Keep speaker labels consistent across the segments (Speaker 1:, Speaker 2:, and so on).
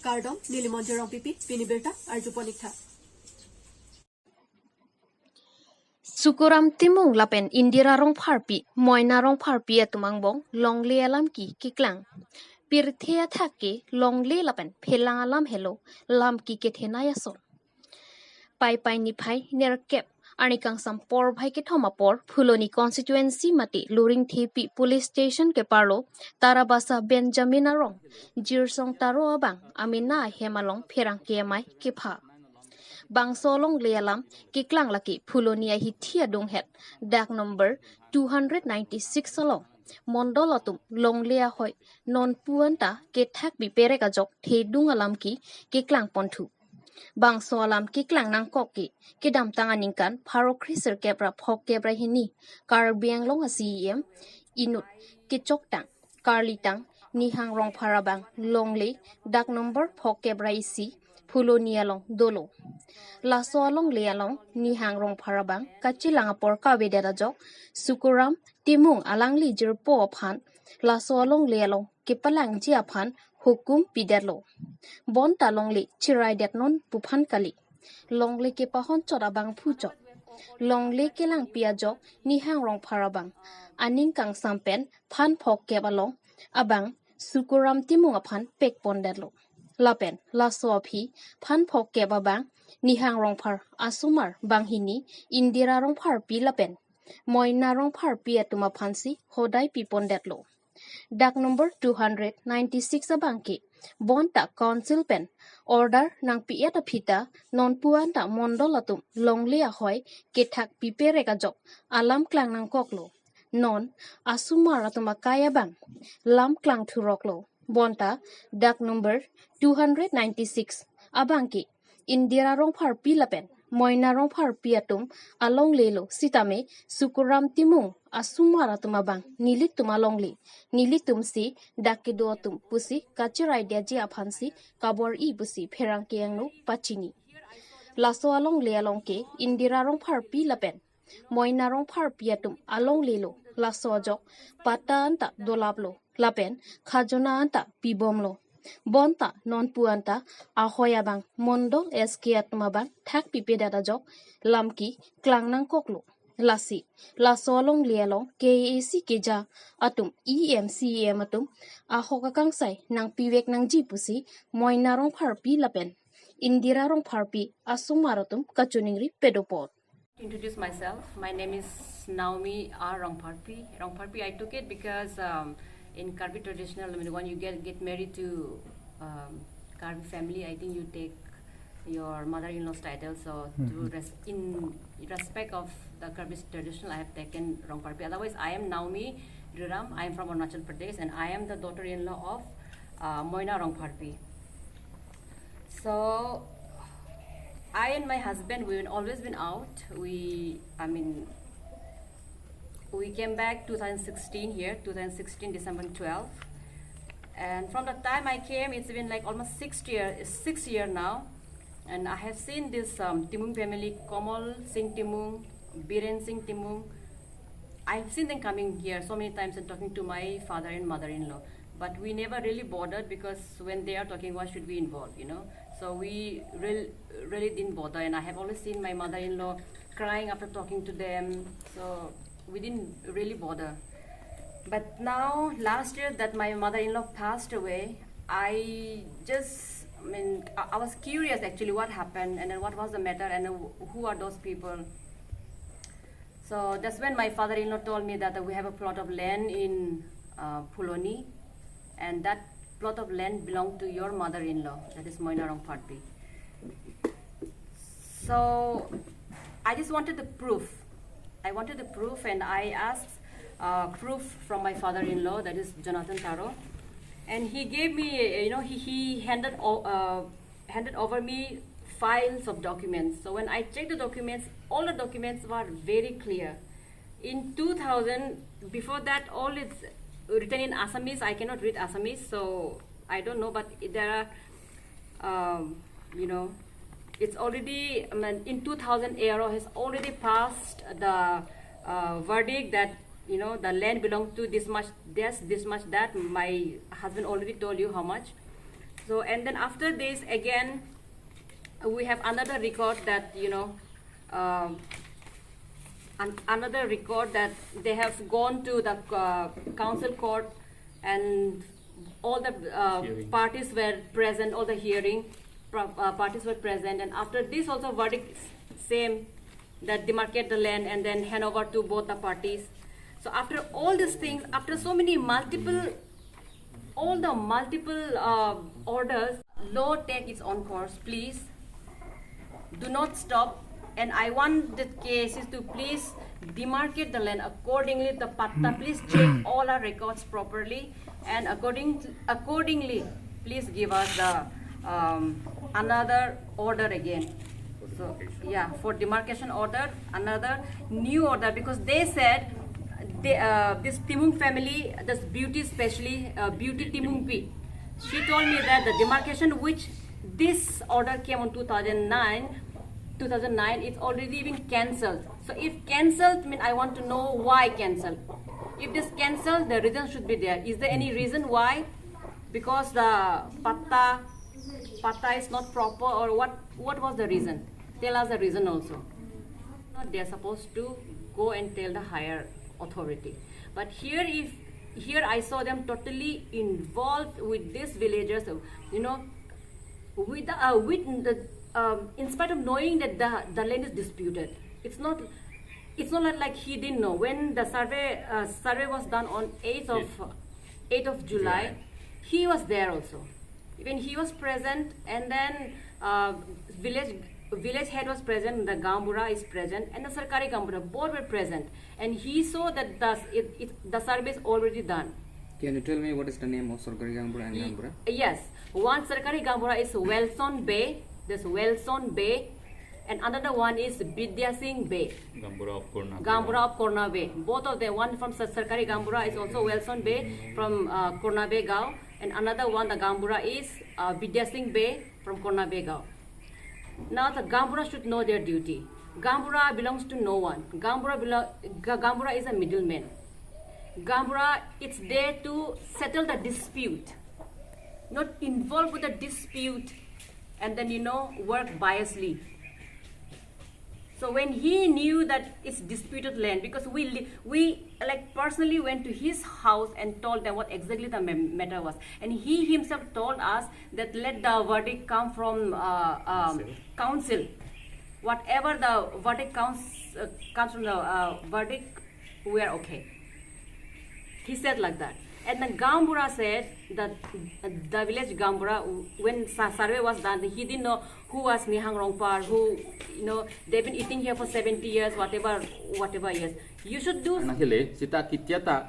Speaker 1: Kardom, Nilimonjerong Pipi, Pinibirta, Arjuponikta.
Speaker 2: Sukuram timung lapen Indira rong pharpi, moina rong pharpi atumangbong, longle alam ki kiklang. Pirthea thake longle lapen phelang alam hello, lam ki kethenaya sol. Pai pai ni phai nerkep anikang sampor bhai ke thomapor phuloni constituency mati luring thipi police station ke parlo tarabasa Benjamin arong jirsong taro abang amina hemalong pherang kemai ke pha bang solong lealam kiklang laki phulonia hi thia dong het dak number 296 along mondolatum longlea hoi non puanta ke thak bi pere ka jok the dung alam ki kiklang ponthu bang soalam kiklang nang koki kidam tanganingkan pharo kriser kebra phok kebra hini Karbi Anglong asiem inut kichok tang karli tang nihang rong pharabang longle dak number phok kebra isi phulonia long dolo la soalong lealong nihang rong pharabang kachilang apor ka bedera jok sukuram timung alangli jirpo phan la soalong lealong kipalang ji aphan hukum pidalo bon talongli chirai detnon puphan kali longle ke pahon chora bang phujo longle kelang piajo nihang rong pharabang aning kang sampen phan phok ke balong abang sukuram timung aphan pek pondelo lapen la soaphi phan phok ke babang nihang rong phar asumar banghini indira rong phar pi lapen moina rong phar pi atuma phansi hodai pi pondetlo dak number 296 abangki bonta council pen order nang pieta phita non puanta mondolatum longlia hoi kethak pipere ka jok alam klang nang koklo non asumara tuma kaya bang lam klang thuroklo bonta dak number 296 abangki indira rong phar pilapen moina rong phar piatum along lelo sitame sukuram timung asumara tuma bang nilik tuma longli nilik tumsi dakido tum pusi kachirai deji aphansi kabor I pusi pherang kiangno pachini laso along le along ke indira rong phar pilapen moina rong phar piatum along lelo laso jok pata anta dolaplo lapen khajona anta pibomlo bonta non puanta ahoyabang mondol eskiat mabang thak pipedata jok lamki klangnang koklo lasi lasolong lialong KAC keja atum EMCEM atum ahokakang sai nang piwek nang jipusi moinarong pharpi lapen indirarong pharpi asumaratum kachuningri pedopod.
Speaker 3: Introduce myself. My name is Naomi R. Rongparpi. Rongparpi, I took it because in Karbi traditional, I mean, when you get married to Karbi family, I think you take your mother-in-law's title. So in respect of the Karbi traditional, I have taken Rongparpi. Otherwise, I am Naomi Riram. I am from Arunachal Pradesh, and I am the daughter-in-law of Moina Rongparpi. So I and my husband, we've always been out. We came back 2016 here, 2016 December 12. And from the time I came, it's been like almost 6 years now. And I have seen this Timung family, Komal Singh Timung, Biren Singh Timung. I've seen them coming here so many times and talking to my father and mother-in-law. But we never really bothered because when they are talking, why should we involve, you know? So we really didn't bother, and I have always seen my mother-in-law crying after talking to them, so we didn't really bother. But now, last year that my mother-in-law passed away, I was curious actually what happened, and then what was the matter, and who are those people. So that's when my father-in-law told me that we have a plot of land in Phuloni, and that plot of land belonged to your mother-in-law, that is Moina Rongparpi. So I just wanted the proof. And I asked proof from my father-in-law, that is Jonathan Taro, and he gave me, he handed over me files of documents. So when I checked the documents, all the documents were very clear. In 2000, before that, all is written in Assamese. I cannot read Assamese, so I don't know, but there are, it's already, in 2000, ARO has already passed the verdict that, the land belongs to this much, this much, that. My husband already told you how much. So, and then after this, again, we have another record that, another record that they have gone to the council court, and all the parties were present, all the hearing parties were present, and after this also verdict same, that demarcate the land and then hand over to both the parties. So after all these things, after so many multiple orders, law take its own course. Please do not stop, and I want the cases to please demarcate the land accordingly. The patta, please check all our records properly, and accordingly, please give us the another order again. So yeah, for demarcation order, another new order, because they said this Timung family, this beauty, especially beauty Timung P, she told me that the demarcation which this order came on 2009, it's already been cancelled. So if cancelled, I want to know why cancelled. If this cancelled, the reason should be there. Is there any reason why? Because the patta is not proper, or what was the reason? Tell us the reason also. They are supposed to go and tell the higher authority. But here I saw them totally involved with these villagers, with the in spite of knowing that the land is disputed. It's not like he didn't know. When the survey was done on 8th of July, he was there also. Even he was present, and then village head was present, the Gambura is present, and the Sarkari Gambura, both were present. And he saw that the survey is already done.
Speaker 4: Can you tell me what is the name of Sarkari Gambura and Gambura?
Speaker 3: Yes, one Sarkari Gambura is Welson Bay. There's Welson Bay, and another one is Vidya Singh Bay.
Speaker 5: Gambura
Speaker 3: of Korna Bay. Both of them, one from Sarkari Gambura is also Welson Bay from Korna Bay Gao, and another one, the Gambura, is Vidya Singh Bay from Korna Bay Gao. Now the Gambura should know their duty. Gambura belongs to no one. Gambura is a middleman. Gambura, it's there to settle the dispute, not involved with the dispute, and then work biasly. So when he knew that it's disputed land, because we like personally went to his house and told them what exactly the matter was, and he himself told us that let the verdict come from council. Whatever the verdict comes from the verdict, we are okay. He said like that. And then Gambura said that the village Gambura, when survey was done, he didn't know who was Nihang Rongpar, who, they've been eating here for 70 years, whatever years. You should do.
Speaker 5: Sita kitiata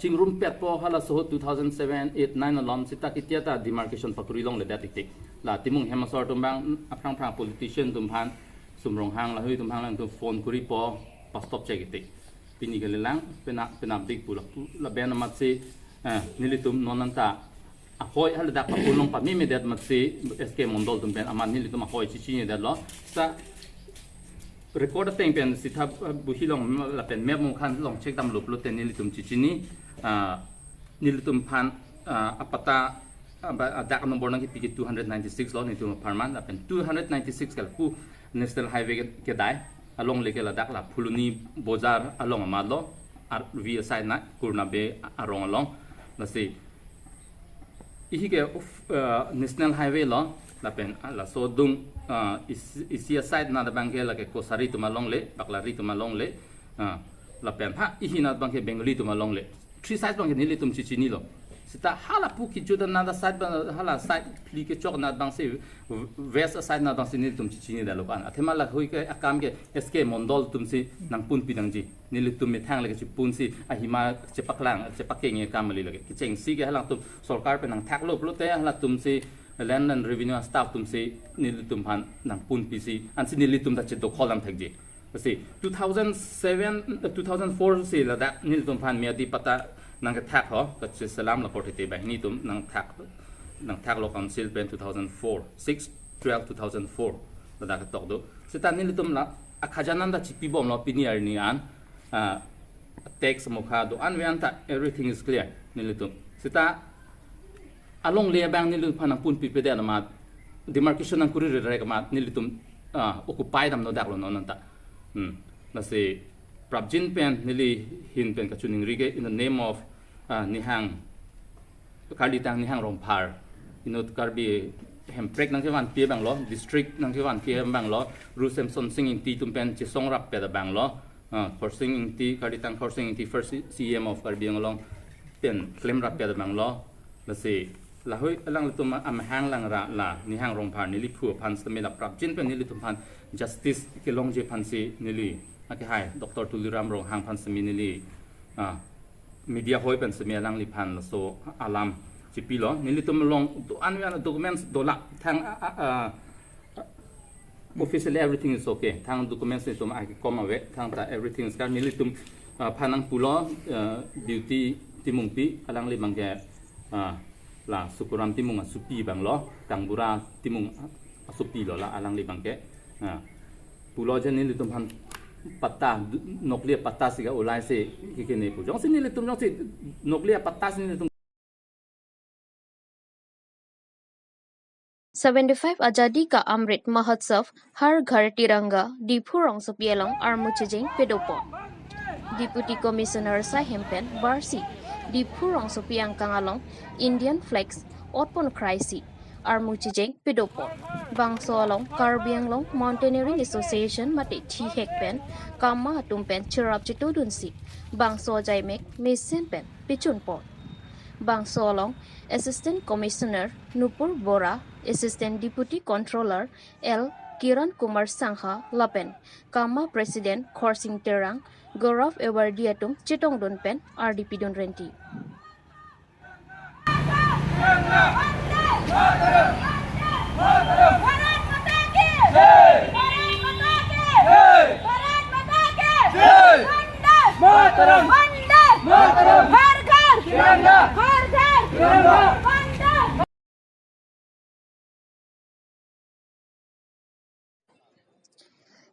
Speaker 5: chingrum pet po hala so 2007, 8, 9 along sita kitiata demarcation pakurilong le datik la timung hemasor tumbang aprang politician tumhan sumrong hang la hui tumhang lang tum phone kuri po stop check itik pinigalilang penabdik pula la bena matsi nilitum nonanta ahoy halda pakulong pa mimi dat matsi SK mondol tumpen aman nilitum ahoy chichi dat lo sa record thing pen sitha buhilong la pen memo khan long check dam lup ten nilitum chichi ni nilitum phan apata dak number nang piki 296 lo nitum parman la pen 296 kal ku national highway ke dai along leke la dak la phuluni bozar along amadlo ar via side na kurna be arong along la se ihike national highway lo la pen la so dung isia side na da bangke la ke kosari tu malong le baklari tu malong le la pen ha ihina bangke bengali tu malong le three side bangke nili tum chichi ni lo sita hala pu ki juda na da side hala side pli ke chok na bang se west side na bang se nili tum chichi ni da lo kan athema la hui ke akam ke SK mondol tum si nang pun pinang ji nili tum me thang le ke pun si ahima che paklang che pakeng kam li le ke cheng si ke hala tum sarkar pe nang thak lo plo te hala tum si land and revenue staff tum si nilitum han nang pun pc an si nilitum da che do kholam thakji si 2007 2004 si la da nilitum han me di pata nang ka thak ho ka che salam la porte ba ni tum nang thak lo council pen 2004 6 12 2004 la da ka tok do si ta nilitum la akhajanan da chipi bom lo piniar ni an tax mokha do an we anta everything is clear nilitum si ta along le bang ni lu phanang pun pi pe de na ma demarcation ang kuri re ka ma ni litum occupy dam no dak lo no nanta na se prabjin pen ni li hin pen ka chuning ri ge in the name of ni hang Karbi tang ni hang rong par inut Karbi hem prek nang ke wan pi bang lo district nang ke wan pi bang lo ru sem son singing ti tum pen chi song rap pe da bang lo for singing ti Karbi tang for singing ti first CM of Karbi Anglong pen claim rap pe da bang lo la se la hoi alang lutum am hang lang ra la ni hang rong par ni li phu phan se me la prap jin pen ni li tum phan justice ke long je phan si ni li ake hai Dr. Tuliram rong hang phan se mi ni li media hoi pen se me lang li phan so alam chipi lo ni li tum long to an documents do la thang officially everything is okay thang documents ni tum ai kom awe thang ta everything is ni li tum phanang pulo duty timung pi alang li mangge la sukuram timung asupi bang lo tangbura timung asupi lo la alang li bangke pulo jen ni litum han patta noklia patta siga ulai se kikene pu jong sin ni litum jong si noklia patta sin litum
Speaker 2: 75 आजादी का अमृत महोत्सव हर घर तिरंगा दीपू रोंग सुपियलोंग आरमुचिजिंग पेडोपो deputy commissioner साहेम्पेन बारसी दीपू रोंग सुपियांग कांगालोंग इंडियन फ्लैग्स ओटपोन क्राइसी आरमुचिजिंग पेडोपो बांगसोलोंग कार्बी आंगलोंग माउंटेनियरिंग एसोसिएशन मते ठी हेकपेन कामा हतुमपेन चिराप चितुदुनसी बांगसो जाइमेक मिसेनपेन पिचुनपो बांगसोलोंग assistant commissioner Nupur Bora Assistant Deputy Controller L. Kiran Kumar Sangha Lapen, Kama President Khorsing Terang, Gaurav Ewardiatung Chitong Donpen, RDP Don Renti.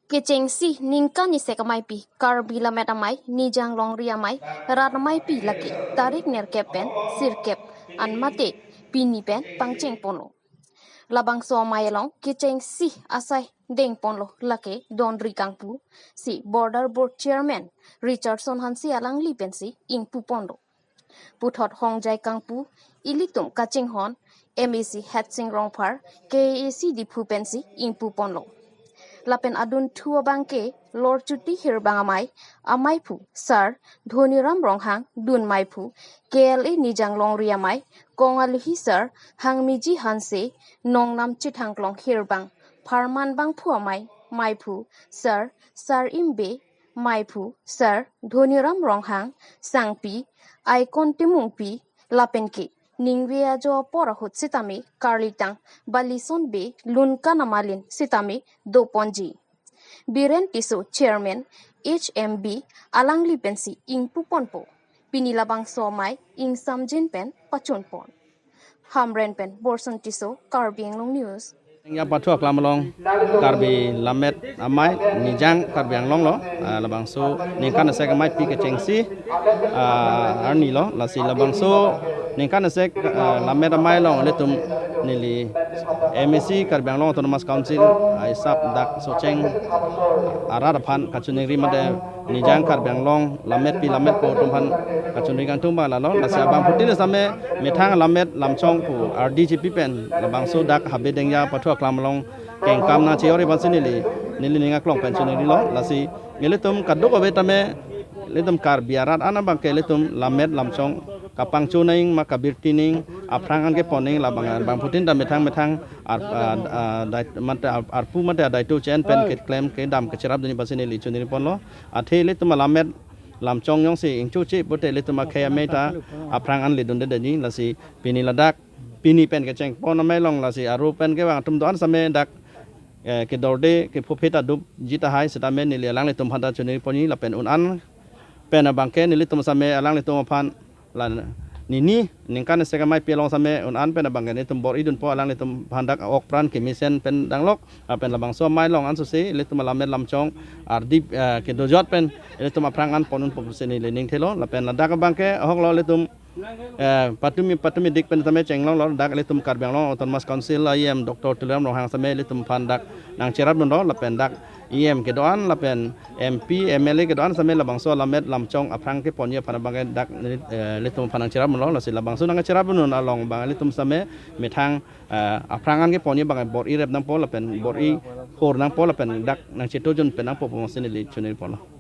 Speaker 2: Kecengsi ningka ni sekamai pi Karbi lametamai ni janglong riamai ratmai pi laki tarik nerkepen sirkep anmate pini pen pangcheng pono labang so mayalong kecengsi asai deng ponlo lake don rikangpu si border board chairman Richardson Hansi alang lipensi ingpu pondo puthot hongjai kangpu ilitum kachinghon MEC Hatsing Rongphar KAC dipu pensi ingpu ponlo Lapen adun tua bangke Lord Chuti Hirbangamai Amaipu Sir Dhoniram Ronghang Dun Maipu KLA Nijanglong Riamai Kongaluhi Sir Hangmiji Hanse Nongnam Chithanglong Hirbang Parman Bang Puamai Maipu Sir Sir Imbe Maipu Sir Dhoniram Ronghang Sangpi Aikon Timungpi Lapenke Ningwea jo porahut sitame Karlitang Balison be Lunka namalin sitame Doponji Biren Tiso Chairman HMB Alangli Pensi Ing Puponpo Pinilabang Somai Ing Samjin Pen Pachunpon Hamren Pen Borson Tiso Karbi Anglong News
Speaker 6: Ya patua klamalong Karbi lamet amai nijang Karbi Anglong lo labang so ningkan sek amai pi kecengsi arni lo lasi labang so ningkan sek lamet amai lo letum nili MEC Karbi Anglong Autonomous Council isap dak soceng aradapan kacuningri made nijang Karbi Anglong lamet pi lamet ko tumpan kacuningri kang tumba lalo lasi abang putin same metang lamet lamchong pu RDGP pen labang so dak habedeng ya patua klamalong keng kamna chiori bansinili nili ninga klong pensioneri lo lasi ngelitum kaduk obetame letum karbiarat ana bangke letum lamet lamchong kapang chuning makabirtining aprangan ke poning labangan bang putin da metang arpu mate daitu chen pen ke claim ke dam ke cerap duni bansinili chuniri ponlo athe letum lamet lamchong yong si ingchu chi bote letum khaya meta aprangan lidun de ni lasi pini ladak Pini pen ke ceng pon amai long la si aru pen ke wang tum don same dak ke dorde ke phopeta dub jita hai seta men ni lang le tum hada chuni poni la pen un an pen abang ke ni tum same alang le tum phan la ni ningkan se ka mai pe long same un an pen abang ke ni tum bor idun po alang le tum handak ok pran ke misen pen danglok pen labang so mai long an su se le tum la met lam chong ardip ke dojot pen le tum aprang an ponun po se ni le ning thelo la pen la dak abang ke hok lo le tum patumi dik pen tame chenglong lo dak le tum Karbi Anglong autonomous council IM Dr. Tulam lo hang same le tum pan dak nang cerap mun lo la pen dak IM ke doan la pen MP MLA ke doan same la bangso la met lam chong aprang ke ponye pan bang dak le tum pan nang cerap mun lo la si la bangso nang cerap mun na long bang le tum same me thang aprangan ke ponye bang bor i rep nang po la pen bor i khor nang po la pen dak nang cheto jun pen nang po pong sin le chunil po lo